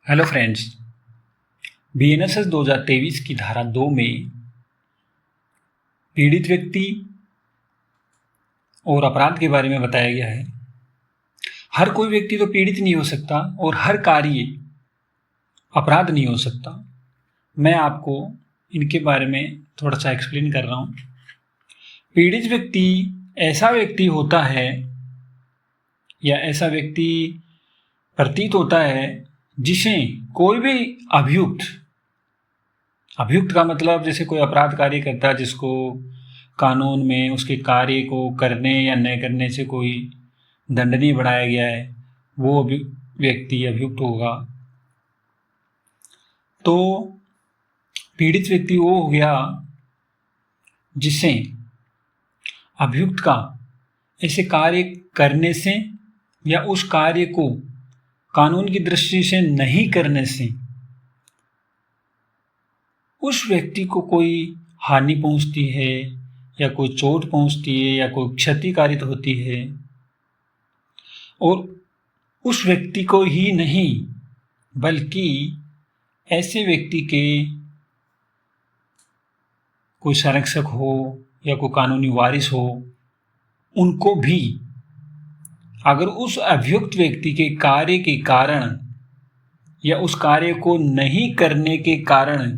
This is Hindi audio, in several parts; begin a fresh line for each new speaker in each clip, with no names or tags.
हेलो फ्रेंड्स, बीएनएसएस 2023 की धारा 2 में पीड़ित व्यक्ति और अपराध के बारे में बताया गया है। हर कोई व्यक्ति तो पीड़ित नहीं हो सकता और हर कार्य अपराध नहीं हो सकता। मैं आपको इनके बारे में थोड़ा सा एक्सप्लेन कर रहा हूँ। पीड़ित व्यक्ति ऐसा व्यक्ति होता है या ऐसा व्यक्ति प्रतीत होता है जिसे कोई भी अभियुक्त का मतलब जैसे कोई अपराध कार्य करता है जिसको कानून में उसके कार्य को करने या न करने से कोई दंडनीय बनाया गया है, वो व्यक्ति अभियुक्त होगा। तो पीड़ित व्यक्ति वो हो गया जिसे अभियुक्त का ऐसे कार्य करने से या उस कार्य को कानून की दृष्टि से नहीं करने से उस व्यक्ति को कोई हानि पहुंचती है या कोई चोट पहुंचती है या कोई क्षति कारित होती है, और उस व्यक्ति को ही नहीं बल्कि ऐसे व्यक्ति के कोई संरक्षक हो या कोई कानूनी वारिस हो, उनको भी अगर उस अभियुक्त व्यक्ति के कार्य के कारण या उस कार्य को नहीं करने के कारण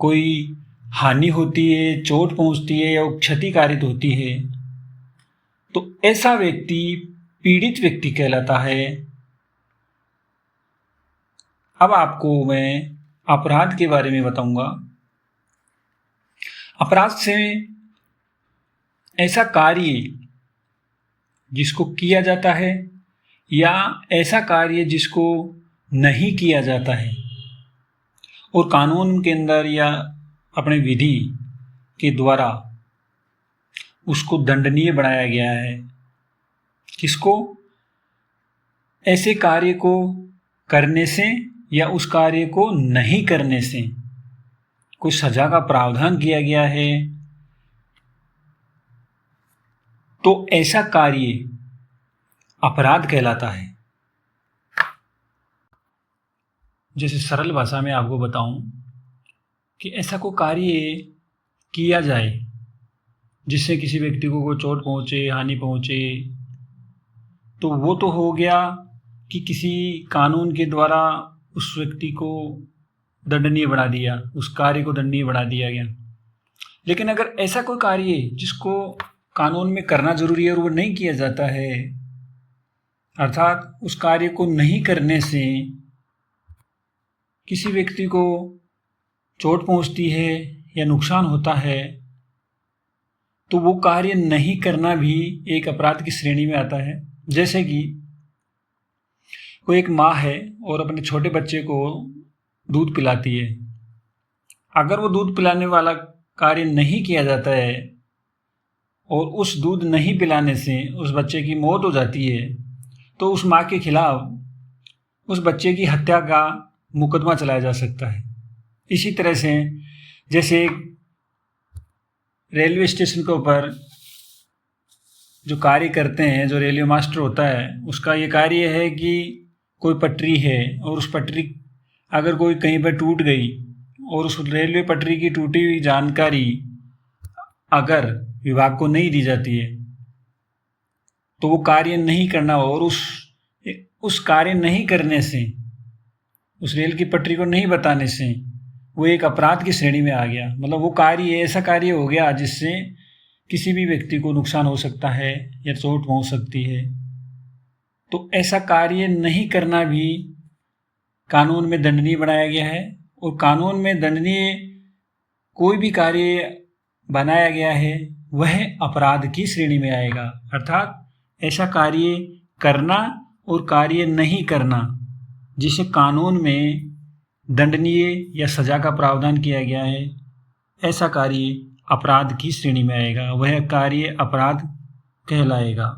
कोई हानि होती है, चोट पहुंचती है या क्षति कारित होती है, तो ऐसा व्यक्ति पीड़ित व्यक्ति कहलाता है। अब आपको मैं अपराध के बारे में बताऊंगा। अपराध से ऐसा कार्य जिसको किया जाता है या ऐसा कार्य जिसको नहीं किया जाता है और कानून के अंदर या अपने विधि के द्वारा उसको दंडनीय बनाया गया है। किसको? ऐसे कार्य को करने से या उस कार्य को नहीं करने से कोई सजा का प्रावधान किया गया है, तो ऐसा कार्य अपराध कहलाता है। जैसे सरल भाषा में आपको बताऊं कि ऐसा कोई कार्य किया जाए जिससे किसी व्यक्ति को कोई चोट पहुंचे, हानि पहुंचे, तो वो तो हो गया कि किसी कानून के द्वारा उस व्यक्ति को दंडनीय बना दिया, उस कार्य को दंडनीय बना दिया गया। लेकिन अगर ऐसा कोई कार्य जिसको कानून में करना जरूरी है और वो नहीं किया जाता है, अर्थात उस कार्य को नहीं करने से किसी व्यक्ति को चोट पहुंचती है या नुकसान होता है, तो वो कार्य नहीं करना भी एक अपराध की श्रेणी में आता है। जैसे कि कोई एक माँ है और अपने छोटे बच्चे को दूध पिलाती है। अगर वो दूध पिलाने वाला कार्य नहीं किया जाता है और उस दूध नहीं पिलाने से उस बच्चे की मौत हो जाती है, तो उस माँ के खिलाफ उस बच्चे की हत्या का मुकदमा चलाया जा सकता है। इसी तरह से जैसे रेलवे स्टेशन के ऊपर जो कार्य करते हैं, जो रेलवे मास्टर होता है, उसका ये कार्य है कि कोई पटरी है और उस पटरी अगर कोई कहीं पर टूट गई और उस रेलवे पटरी की टूटी हुई जानकारी अगर विभाग को नहीं दी जाती है, तो वो कार्य नहीं करना और उस कार्य नहीं करने से, उस रेल की पटरी को नहीं बताने से वो एक अपराध की श्रेणी में आ गया। मतलब वो कार्य ऐसा कार्य हो गया जिससे किसी भी व्यक्ति को नुकसान हो सकता है या चोट पहुंच सकती है। तो ऐसा कार्य नहीं करना भी कानून में दंडनीय बनाया गया है, और कानून में दंडनीय कोई भी कार्य बनाया गया है वह अपराध की श्रेणी में आएगा। अर्थात ऐसा कार्य करना और कार्य नहीं करना जिसे कानून में दंडनीय या सजा का प्रावधान किया गया है, ऐसा कार्य अपराध की श्रेणी में आएगा, वह कार्य अपराध कहलाएगा।